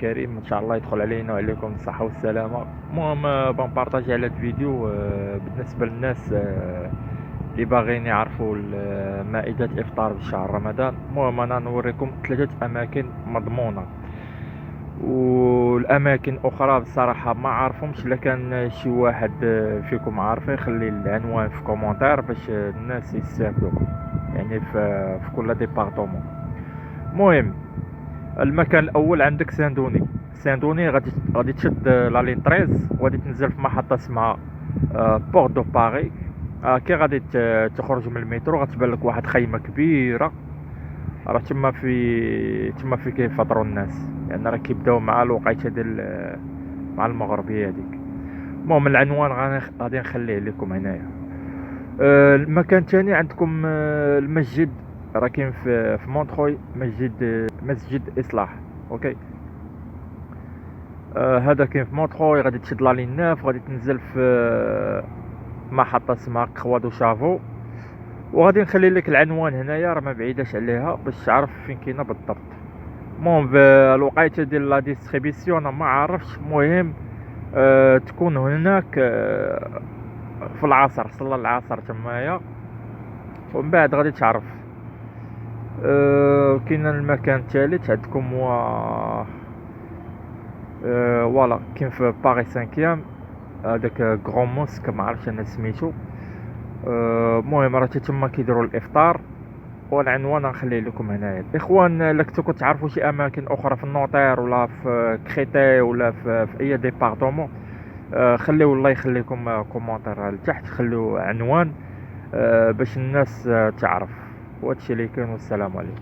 الكريم ان شاء الله يدخل علينا وعليكم الصحة والسلامة. المهم بنبارطاجي على هذا الفيديو بالنسبة للناس اللي باغيين يعرفوا مائدة الافطار بشهر رمضان. المهم انا نوريكم 3 اماكن مضمونة، والاماكن اخرى بصراحة ما عارفهمش. لكن شي واحد فيكم عارفه يخلي العنوان في كومنتار باش الناس يستافدوا، يعني في كل ديبارتمون. المهم المكان الاول عندك ساندوني. ساندوني غادي تشد لا لين 13 وغادي تنزل في محطه اسمها بورت دو باري. كي غادي تخرج من المترو غتبان لك واحد خيمه كبيره، راه تما في كيفطروا الناس، يعني راه كيبداو مع الوقيته ديال مع المغربيه هذيك. المهم العنوان غادي نخليه لكم هنايا. المكان الثاني عندكم المسجد، راه كاين في مونتروي مسجد اصلاح. اوكي. هذا كاين في مونتروي، غادي تشد لا لين 9 غادي تنزل في محطه اسمها كخوا دو شافو، وغادي نخلي لك العنوان هنايا، راه ما بعيداش عليها باش تعرف فين كاينه بالضبط. المهم في الوقيته ديال لا ديستريبيسيون انا ما عارفش، المهم تكون هناك في العصر، صلى العصر تمايا، ومن بعد غادي تعرف. كاين المكان الثالث عندكم هو فوالا كاين في باري سانكيام، هذاك غران موسك ما عرفتش انا سميتو. المهم راه تما كيديروا الافطار، والعنوان غنخليه لكم هنايا. الاخوان الا كنتو كتعرفوا شي اماكن اخرى في النوطير ولا في كريتي ولا في اي ديبارتمون، خليو الله يخليكم كومونتير لتحت، خليو عنوان باش الناس تعرف. وهادشي اللي كاين، والسلام عليكم.